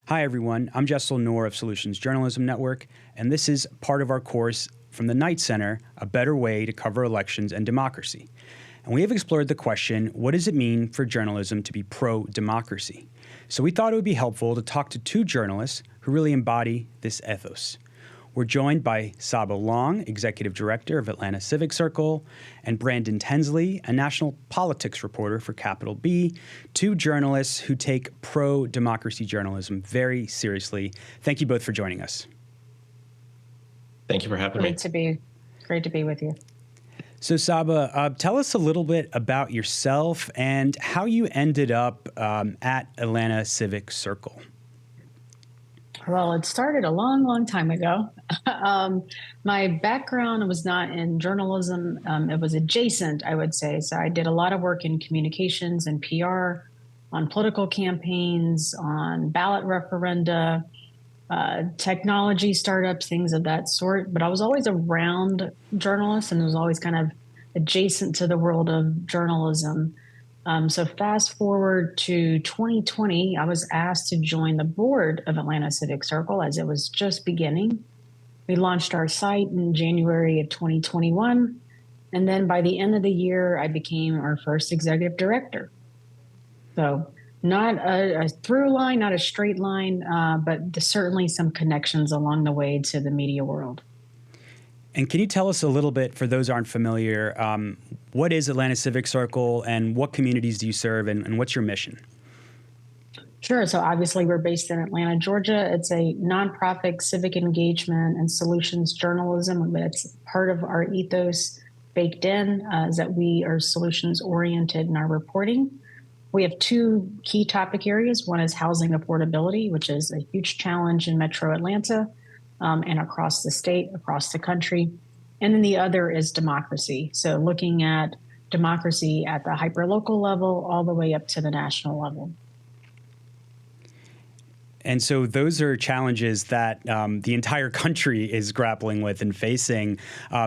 Hi, everyone. I'm Jessel Noor of Solutions Journalism Network, and this is part of our course from the Knight Center, A Better Way to Cover Elections and Democracy. And we have explored the question, what does it mean for journalism to be pro-democracy? So we thought it would be helpful to talk to two journalists who really embody this ethos. We're joined by Saba Long, Executive Director of Atlanta Civic Circle, and Brandon Tensley, a national politics reporter for Capital B, two journalists who take pro-democracy journalism very seriously. Thank you both for joining us. Thank you for having me. Great to be with you. So Saba, tell us a little bit about yourself and how you ended up at Atlanta Civic Circle. Well, it started a long, long time ago. My background was not in journalism. It was adjacent, I would say. So I did a lot of work in communications and PR, on political campaigns, on ballot referenda, technology startups, things of that sort. But I was always around journalists and it was always kind of adjacent to the world of journalism. So fast forward to 2020, I was asked to join the board of Atlanta Civic Circle as it was just beginning. We launched our site in January of 2021. And then by the end of the year, I became our first executive director. So not a through line, not a straight line, but certainly some connections along the way to the media world. And can you tell us a little bit, for those who aren't familiar, what is Atlanta Civic Circle and what communities do you serve and what's your mission? Sure. So obviously we're based in Atlanta, Georgia. It's a nonprofit civic engagement and solutions journalism. That's part of our ethos baked in, is that we are solutions oriented in our reporting. We have two key topic areas. One is housing affordability, which is a huge challenge in Metro Atlanta. And across the state, across the country. And then the other is democracy. So looking at democracy at the hyperlocal level all the way up to the national level. And so those are challenges that the entire country is grappling with and facing.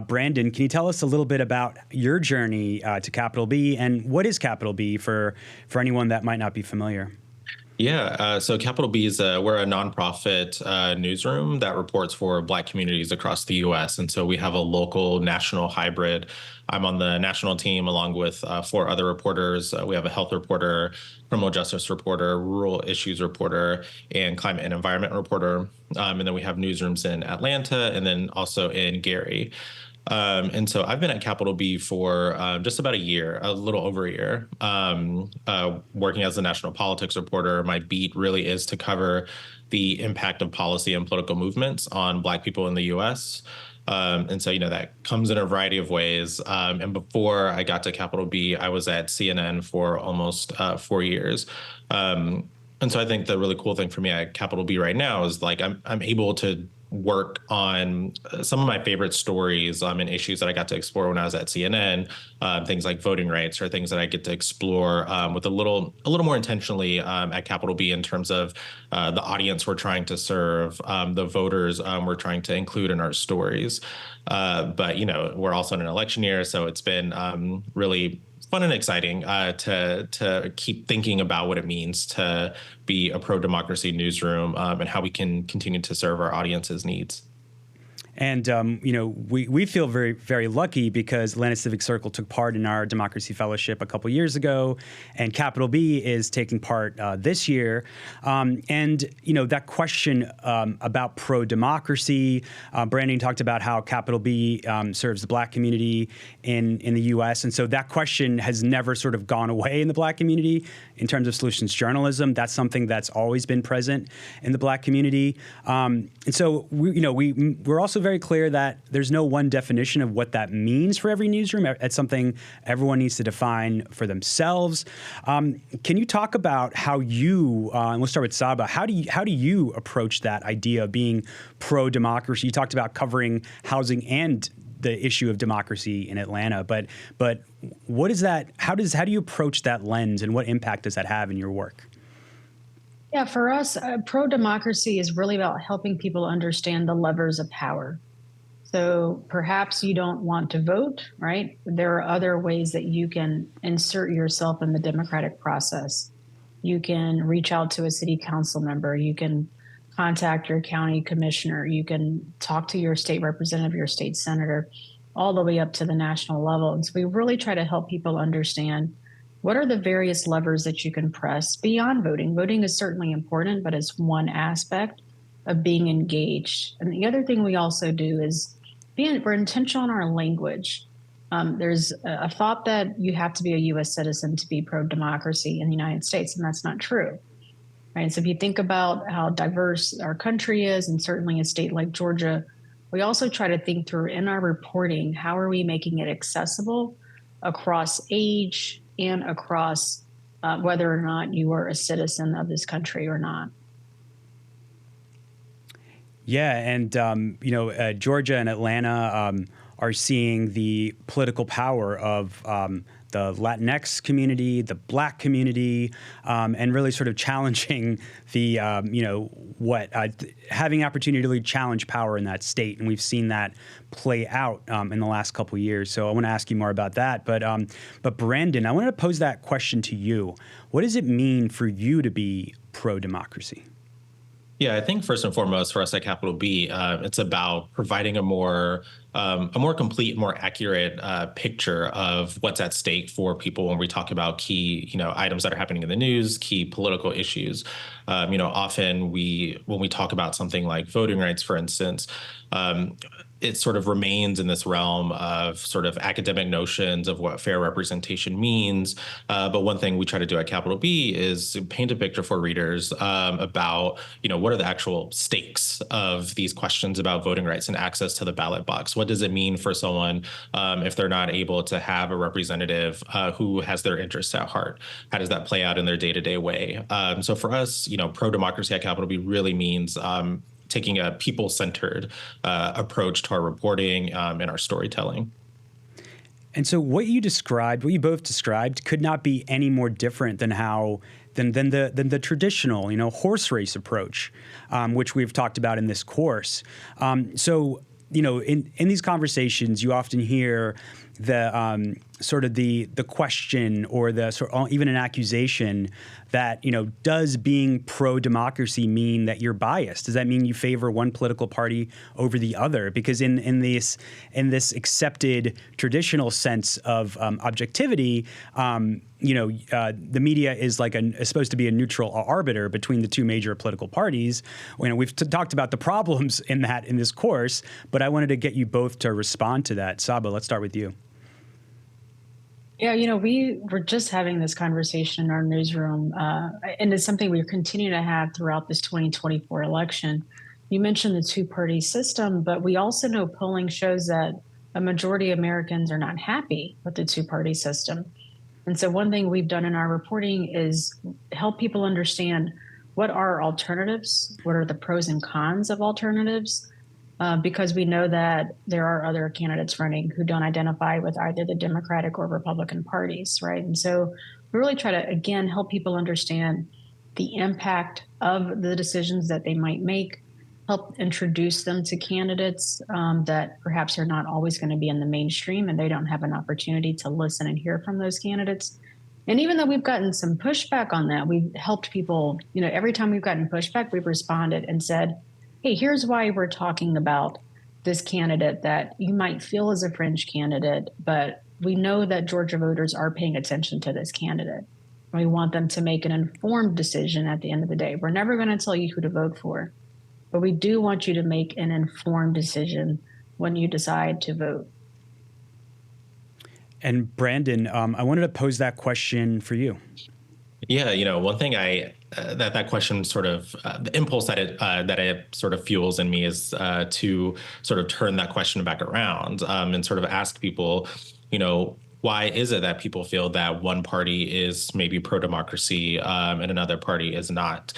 Brandon, can you tell us a little bit about your journey to Capital B, and what is Capital B for anyone that might not be familiar? Yeah, so Capital B is we're a nonprofit newsroom that reports for Black communities across the U.S. And so we have a local national hybrid. I'm on the national team along with 4 other reporters. We have a health reporter, criminal justice reporter, rural issues reporter, and climate and environment reporter. And then we have newsrooms in Atlanta and then also in Gary. And so I've been at Capital B for just about a year, a little over a year, working as a national politics reporter. My beat really is to cover the impact of policy and political movements on Black people in the U.S. And so, that comes in a variety of ways. And before I got to Capital B, I was at CNN for almost 4 years. And so I think the really cool thing for me at Capital B right now is I'm able to work on some of my favorite stories and issues that I got to explore when I was at CNN, things like voting rights or things that I get to explore with a little more intentionally at Capital B in terms of the audience we're trying to serve, the voters we're trying to include in our stories. But, we're also in an election year, so it's been really fun and exciting to keep thinking about what it means to be a pro-democracy newsroom and how we can continue to serve our audience's needs. And, we feel very, very lucky because Atlanta Civic Circle took part in our Democracy Fellowship a couple years ago, and Capital B is taking part this year. And, that question about pro-democracy, Brandon talked about how Capital B serves the Black community in the U.S. And so that question has never sort of gone away in the Black community in terms of solutions journalism. That's something that's always been present in the Black community. And so, we're also very clear that there's no one definition of what that means for every newsroom. It's something everyone needs to define for themselves. Can you talk about how you, and we'll start with Saba, how do you approach that idea of being pro-democracy? You talked about covering housing and the issue of democracy in Atlanta, but what is that? How do you approach that lens, and what impact does that have in your work? Yeah, for us, pro-democracy is really about helping people understand the levers of power. So perhaps you don't want to vote, right? There are other ways that you can insert yourself in the democratic process. You can reach out to a city council member. You can contact your county commissioner. You can talk to your state representative, your state senator, all the way up to the national level. And so we really try to help people understand what are the various levers that you can press beyond voting. Voting is certainly important, but it's one aspect of being engaged. And the other thing we also do is we're intentional in our language. There's a thought that you have to be a U.S. citizen to be pro-democracy in the United States, and that's not true. Right? So if you think about how diverse our country is, and certainly a state like Georgia, we also try to think through in our reporting, how are we making it accessible across age and across whether or not you are a citizen of this country or not. Yeah, and Georgia and Atlanta are seeing the political power of the Latinx community, the Black community, and really sort of challenging the having opportunity to really challenge power in that state, and we've seen that play out in the last couple of years. So I want to ask you more about that, but Brandon, I wanted to pose that question to you. What does it mean for you to be pro-democracy? Yeah, I think first and foremost for us at Capital B, it's about providing a more complete, more accurate picture of what's at stake for people when we talk about key, items that are happening in the news, key political issues. Often when we talk about something like voting rights, for instance, it sort of remains in this realm of sort of academic notions of what fair representation means. But one thing we try to do at Capital B is paint a picture for readers about, what are the actual stakes of these questions about voting rights and access to the ballot box? What does it mean for someone if they're not able to have a representative who has their interests at heart? How does that play out in their day-to-day way? So for us, pro-democracy at Capital B really means taking a people-centered approach to our reporting and our storytelling. And so what you both described, could not be any more different than the traditional, horse race approach, which we've talked about in this course. So in these conversations, you often hear the sort of the question or even an accusation that, does being pro-democracy mean that you're biased? Does that mean you favor one political party over the other? Because in this accepted traditional sense of objectivity, the media is supposed to be a neutral arbiter between the two major political parties. We've talked about the problems in this course, but I wanted to get you both to respond to that. Saba, let's start with you. Yeah, we were just having this conversation in our newsroom, and it's something we continue to have throughout this 2024 election. You mentioned the two-party system, but we also know polling shows that a majority of Americans are not happy with the two-party system. And so one thing we've done in our reporting is help people understand what are alternatives, what are the pros and cons of alternatives, because we know that there are other candidates running who don't identify with either the Democratic or Republican parties, right? And so we really try to, again, help people understand the impact of the decisions that they might make, help introduce them to candidates that perhaps are not always going to be in the mainstream and they don't have an opportunity to listen and hear from those candidates. And even though we've gotten some pushback on that, we've helped people, every time we've gotten pushback, we've responded and said, hey, here's why we're talking about this candidate that you might feel is a fringe candidate, but we know that Georgia voters are paying attention to this candidate. We want them to make an informed decision at the end of the day. We're never going to tell you who to vote for, but we do want you to make an informed decision when you decide to vote. And Brandon, I wanted to pose that question for you. Yeah, one thing that question sort of the impulse that it sort of fuels in me is to sort of turn that question back around and sort of ask people, why is it that people feel that one party is maybe pro-democracy and another party is not?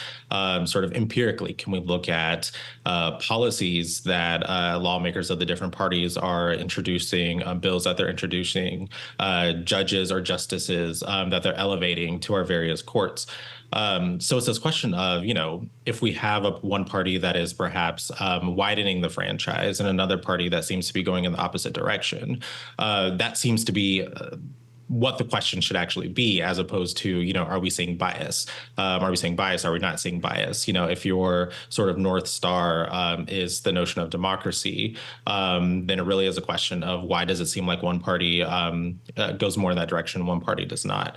Sort of empirically, can we look at policies that lawmakers of the different parties are introducing, bills that they're introducing, judges or justices that they're elevating to our various courts? So it's this question of, if we have one party that is perhaps widening the franchise and another party that seems to be going in the opposite direction, that seems to be what the question should actually be, as opposed to, are we seeing bias? Are we seeing bias? Are we not seeing bias? If your sort of North Star is the notion of democracy, then it really is a question of why does it seem like one party goes more in that direction, one party does not.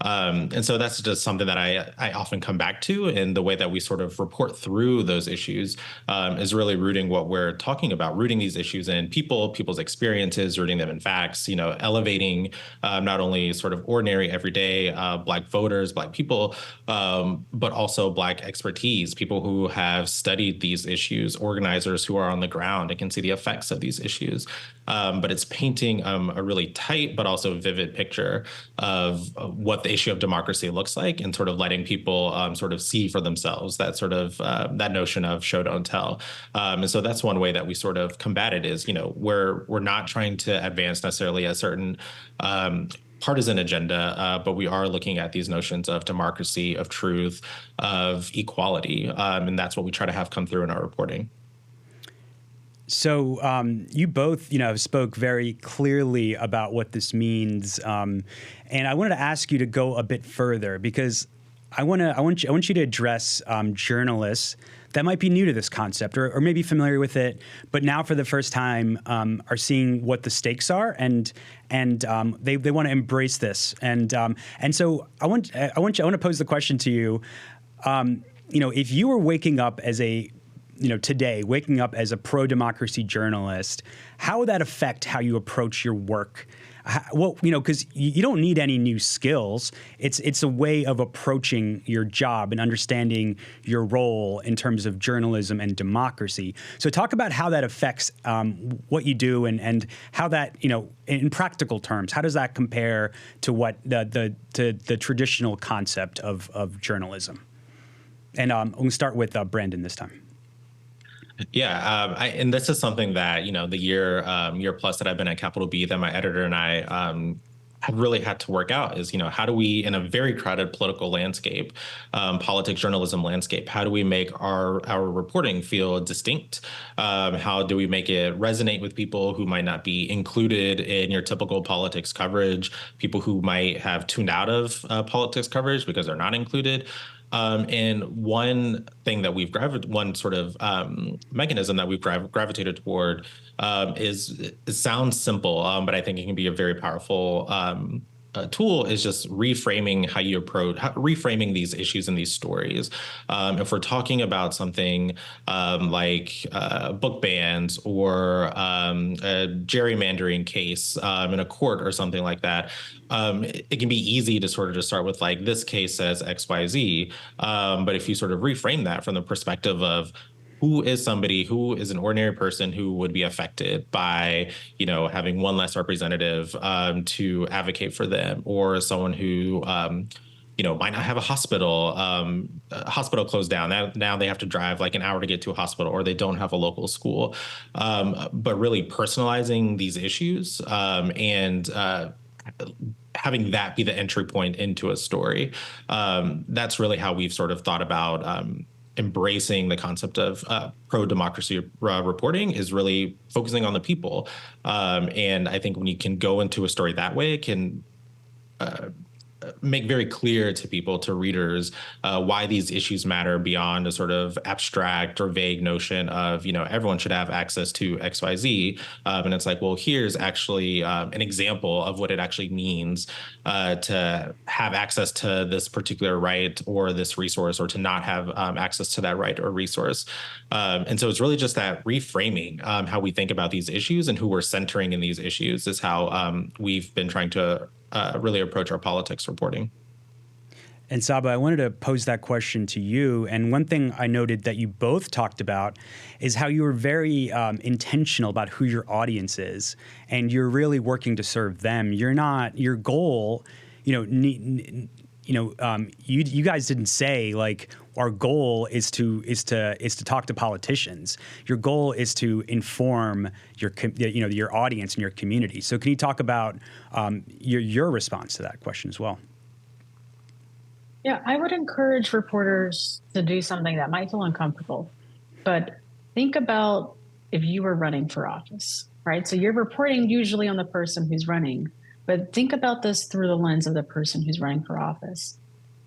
And so that's just something that I often come back to, and the way that we sort of report through those issues is really rooting what we're talking about, rooting these issues in people's experiences, rooting them in facts, elevating not only sort of ordinary, everyday Black voters, Black people, but also Black expertise, people who have studied these issues, organizers who are on the ground and can see the effects of these issues. But it's painting a really tight but also vivid picture of what the issue of democracy looks like, and sort of letting people sort of see for themselves that sort of that notion of show don't tell. And so that's one way that we sort of combat it is, we're not trying to advance necessarily a certain partisan agenda, but we are looking at these notions of democracy, of truth, of equality, and that's what we try to have come through in our reporting. So you both, spoke very clearly about what this means, and I wanted to ask you to go a bit further, because I want you to address journalists that might be new to this concept, or maybe familiar with it, but now for the first time are seeing what the stakes are, and they want to embrace this, and so I want to pose the question to you, if you were waking up as today, waking up as a pro-democracy journalist, how would that affect how you approach your work? Because you don't need any new skills. It's a way of approaching your job and understanding your role in terms of journalism and democracy. So talk about how that affects what you do, and how that, in practical terms, how does that compare to what the traditional concept of journalism? And I'm going to start with Brandon this time. Yeah, and this is something that, the year plus that I've been at Capital B, that my editor and I have really had to work out is, how do we, in a very crowded political landscape, politics journalism landscape, how do we make our reporting feel distinct? How do we make it resonate with people who might not be included in your typical politics coverage, people who might have tuned out of politics coverage because they're not included? And one thing that one sort of mechanism that we've gravitated toward it sounds simple, but I think it can be a very powerful tool, is just reframing how you reframing these issues and these stories. If we're talking about something like book bans, or a gerrymandering case in a court or something like that, it can be easy to sort of just start with, like, this case says X, Y, Z. But if you sort of reframe that from the perspective of who is an ordinary person who would be affected by, having one less representative to advocate for them, or someone who, might not have a hospital closed down. Now they have to drive like an hour to get to a hospital, or they don't have a local school. But really personalizing these issues and having that be the entry point into a story. That's really how we've sort of thought about embracing the concept of pro-democracy reporting, is really focusing on the people. And I think when you can go into a story that way, it can make very clear to people, to readers, why these issues matter beyond a sort of abstract or vague notion of, everyone should have access to X, Y, Z. And it's like, well, here's actually an example of what it actually means to have access to this particular right or this resource, or to not have access to that right or resource. And so it's really just that reframing how we think about these issues and who we're centering in these issues is how we've been trying to really approach our politics reporting. And Saba, I wanted to pose that question to you. And one thing I noted that you both talked about is how you were very intentional about who your audience is, and you're really working to serve them. You're not, your goal, you guys didn't say, like, our goal is to talk to politicians. Your goal is to inform your audience and your community. So can you talk about your response to that question as well? Yeah, I would encourage reporters to do something that might feel uncomfortable, but think about if you were running for office, right? So you're reporting usually on the person who's running, But think about this through the lens of the person who's running for office.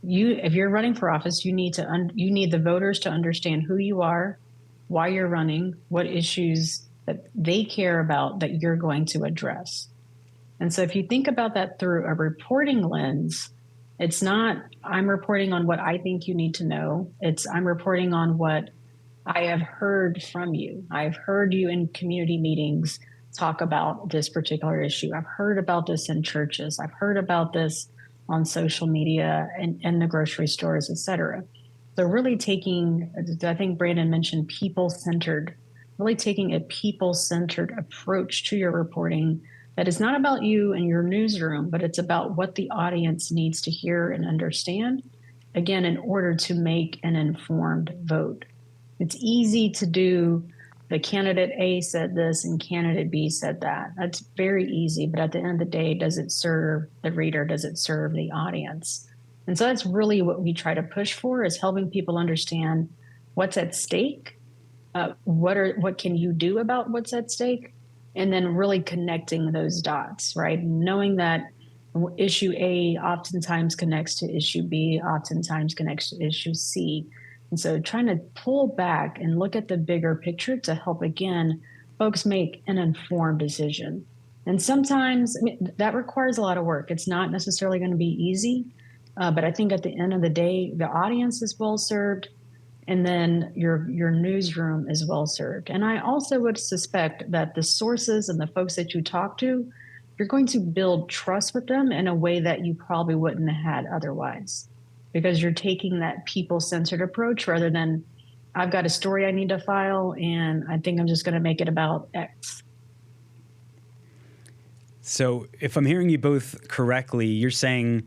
If you're running for office, you need the voters to understand who you are, why you're running, what issues that they care about that you're going to address. And so if you think about that through a reporting lens, it's not, I'm reporting on what I think you need to know. It's, I'm reporting on what I have heard from you. I've heard you in community meetings talk about this particular issue. I've heard about this in churches. I've heard about this on social media and the grocery stores, et cetera. So really taking, I think Brandon mentioned people-centered, really taking a people-centered approach to your reporting that is not about you and your newsroom, but it's about what the audience needs to hear and understand, again, in order to make an informed vote. It's easy to do the candidate A said this and candidate B said that. That's very easy, but at the end of the day, does it serve the reader? Does it serve the audience? And so that's really what we try to push for, is helping people understand what's at stake, what can you do about what's at stake, and then really connecting those dots, right? Knowing that issue A oftentimes connects to issue B, oftentimes connects to issue C. And so trying to pull back and look at the bigger picture to help, again, folks make an informed decision. And sometimes that requires a lot of work. It's not necessarily going to be easy, but I think at the end of the day, the audience is well served, and then your newsroom is well served. And I also would suspect that the sources and the folks that you talk to, you're going to build trust with them in a way that you probably wouldn't have had otherwise, because you're taking that people-centered approach rather than, I've got a story I need to file and I think I'm just going to make it about X. So if I'm hearing you both correctly, you're saying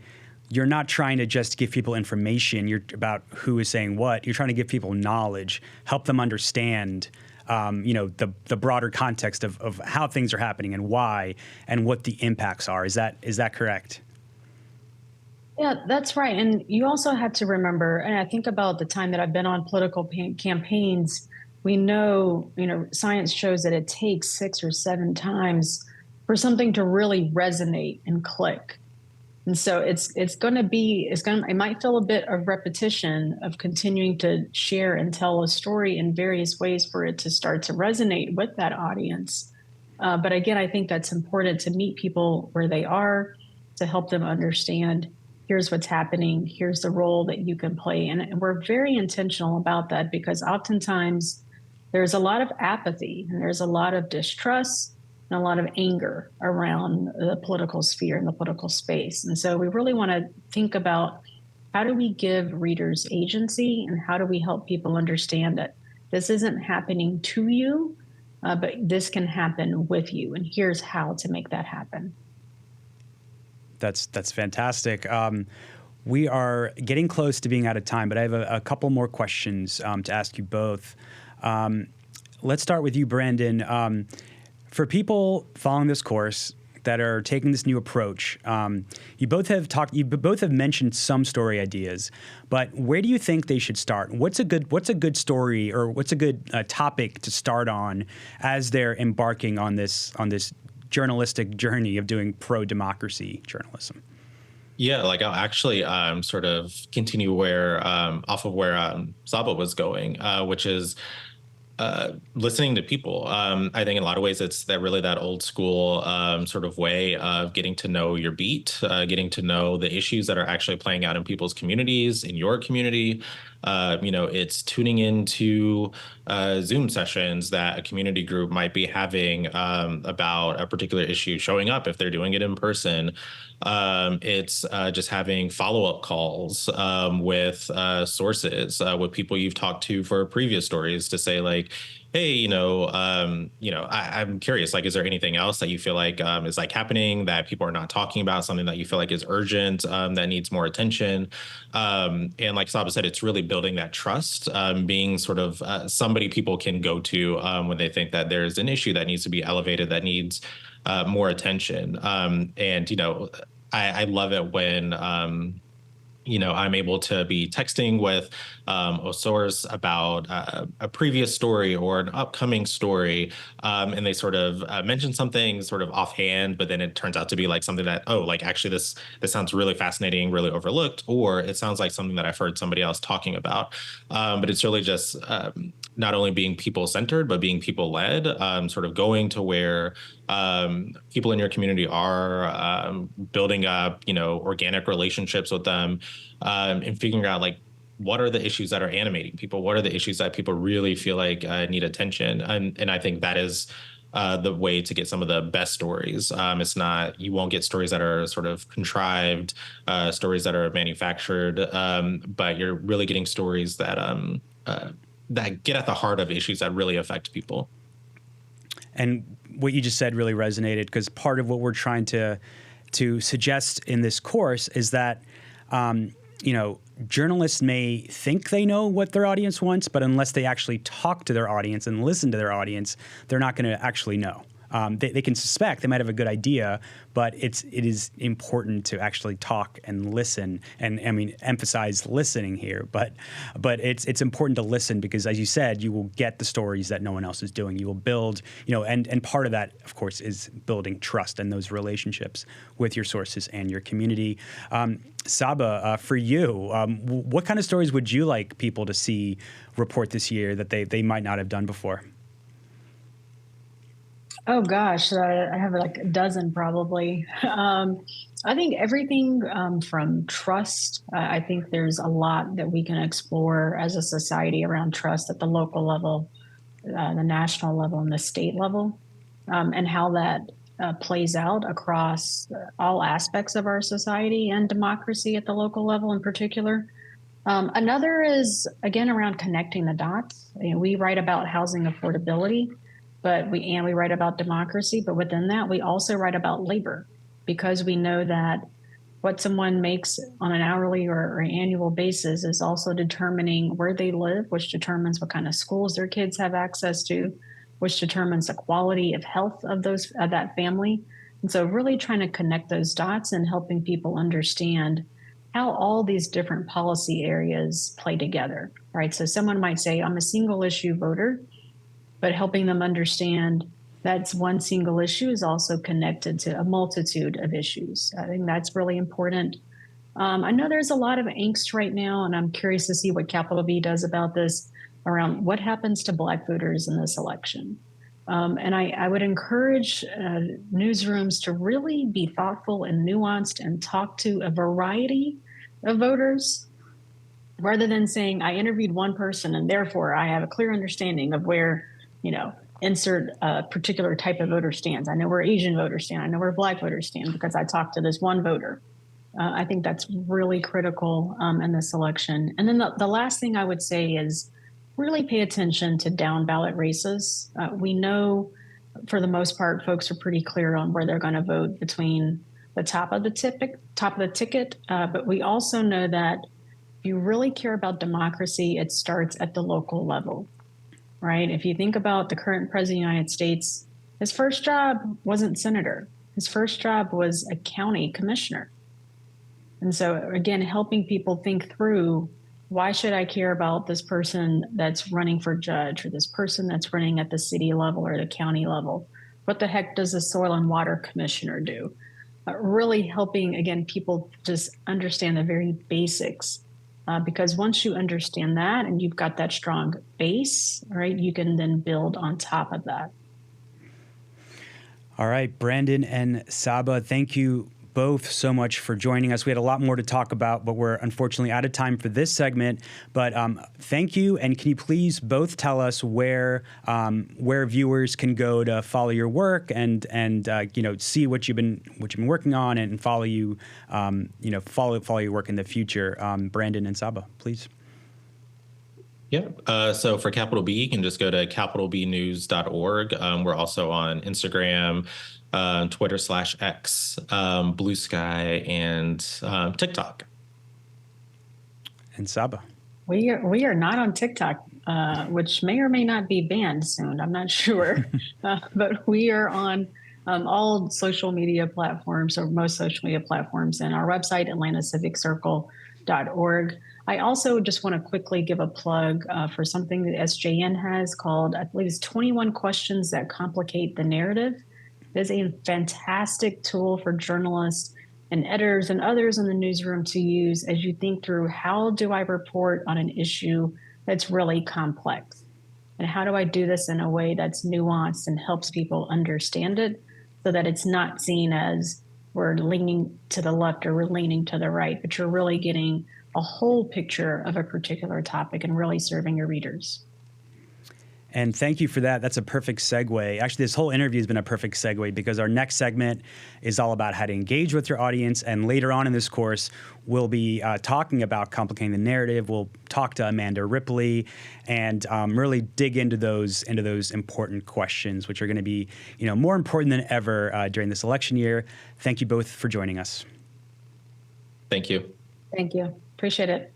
you're not trying to just give people information about who is saying what. You're trying to give people knowledge, help them understand the broader context of how things are happening and why and what the impacts are. Is that correct? Yeah, that's right. And you also have to remember, and I think about the time that I've been on political campaigns, we know, science shows that it takes 6 or 7 times for something to really resonate and click. And so it might feel a bit of repetition of continuing to share and tell a story in various ways for it to start to resonate with that audience. But again, I think that's important to meet people where they are, to help them understand, here's what's happening, here's the role that you can play. And we're very intentional about that, because oftentimes there's a lot of apathy and there's a lot of distrust and a lot of anger around the political sphere and the political space. And so we really want to think about, how do we give readers agency, and how do we help people understand that this isn't happening to you, but this can happen with you. And here's how to make that happen. That's fantastic. We are getting close to being out of time, but I have a couple more questions to ask you both. Let's start with you, Brandon. For people following this course that are taking this new approach, you both have mentioned some story ideas, but where do you think they should start? What's a good story, or what's a good topic to start on as they're embarking on this journalistic journey of doing pro-democracy journalism? Yeah, like I'll actually sort of continue off of where Saba was going, which is listening to people. I think in a lot of ways it's that old school sort of way of getting to know your beat, getting to know the issues that are actually playing out in people's communities, in your community. It's tuning into Zoom sessions that a community group might be having about a particular issue, showing up if they're doing it in person. It's just having follow-up calls with sources, with people you've talked to for previous stories, to say like, hey, I'm curious, like, is there anything else that you feel like is like happening that people are not talking about, something that you feel like is urgent, that needs more attention? And like Saba said, it's really building that trust, being sort of somebody people can go to when they think that there's an issue that needs to be elevated, that needs more attention. I love it when I'm able to be texting with a source about a previous story or an upcoming story, and they sort of mention something sort of offhand, but then it turns out to be like something that, oh, like actually this sounds really fascinating, really overlooked, or it sounds like something that I've heard somebody else talking about. But it's really just not only being people centered, but being people led, sort of going to where people in your community are, building up, organic relationships with them, and figuring out like, what are the issues that are animating people? What are the issues that people really feel like need attention? And I think that is the way to get some of the best stories. It's not, you won't get stories that are sort of contrived, stories that are manufactured, but you're really getting stories that that get at the heart of issues that really affect people. And what you just said really resonated, because part of what we're trying to suggest in this course is that, journalists may think they know what their audience wants, but unless they actually talk to their audience and listen to their audience, they're not going to actually know. They can suspect, they might have a good idea, but it is important to actually talk and listen. And I mean, emphasize listening here, but it's important to listen, because as you said, you will get the stories that no one else is doing. You will build, and part of that, of course, is building trust and those relationships with your sources and your community. Saba, for you, what kind of stories would you like people to see report this year that they might not have done before? Oh gosh, I have like a dozen probably. I think everything from trust. I think there's a lot that we can explore as a society around trust at the local level, the national level, and the state level, and how that plays out across all aspects of our society and democracy at the local level in particular. Another is, again, around connecting the dots. We write about housing affordability, but we write about democracy, but within that, we also write about labor, because we know that what someone makes on an hourly or annual basis is also determining where they live, which determines what kind of schools their kids have access to, which determines the quality of health of that family. And so really trying to connect those dots and helping people understand how all these different policy areas play together, right? So someone might say, I'm a single issue voter, but helping them understand that's one single issue is also connected to a multitude of issues. I think that's really important. I know there's a lot of angst right now, and I'm curious to see what Capital B does about this, around what happens to Black voters in this election. And I would encourage newsrooms to really be thoughtful and nuanced and talk to a variety of voters, rather than saying, I interviewed one person and therefore I have a clear understanding of where, insert a particular type of voter stands. I know where Asian voters stand. I know where Black voters stand because I talked to this one voter. I think that's really critical in this election. And then the last thing I would say is really pay attention to down ballot races. We know for the most part, folks are pretty clear on where they're going to vote between the top of the ticket. But we also know that if you really care about democracy, it starts at the local level, right? If you think about the current president of the United States, his first job wasn't senator. His first job was a county commissioner. And so, again, helping people think through, why should I care about this person that's running for judge, or this person that's running at the city level or the county level? What the heck does the soil and water commissioner do? Really helping, again, people just understand the very basics. Because once you understand that and you've got that strong base, right, you can then build on top of that. All right, Brandon and Saba, thank you both so much for joining us. We had a lot more to talk about, but we're unfortunately out of time for this segment. But thank you, and can you please both tell us where viewers can go to follow your work and see what you've been working on, and follow you follow your work in the future. Brandon and Saba, please. Yeah. So for Capital B, you can just go to capitalbnews.org. We're also on Instagram, Twitter/X, Blue Sky, and TikTok. And Saba, we are not on TikTok, which may or may not be banned soon. I'm not sure, but we are on all social media platforms, or most social media platforms, and our website, Atlanta Civic Circle. reinvent.org. I also just want to quickly give a plug for something that SJN has called, I believe it's 21 Questions That Complicate the Narrative. It is a fantastic tool for journalists and editors and others in the newsroom to use as you think through, how do I report on an issue that's really complex? And how do I do this in a way that's nuanced and helps people understand it, so that it's not seen as we're leaning to the left or we're leaning to the right, but you're really getting a whole picture of a particular topic and really serving your readers. And thank you for that. That's a perfect segue. Actually, this whole interview has been a perfect segue, because our next segment is all about how to engage with your audience. And later on in this course, we'll be talking about complicating the narrative. We'll talk to Amanda Ripley and really dig into those important questions, which are going to be, more important than ever during this election year. Thank you both for joining us. Thank you. Thank you. Appreciate it.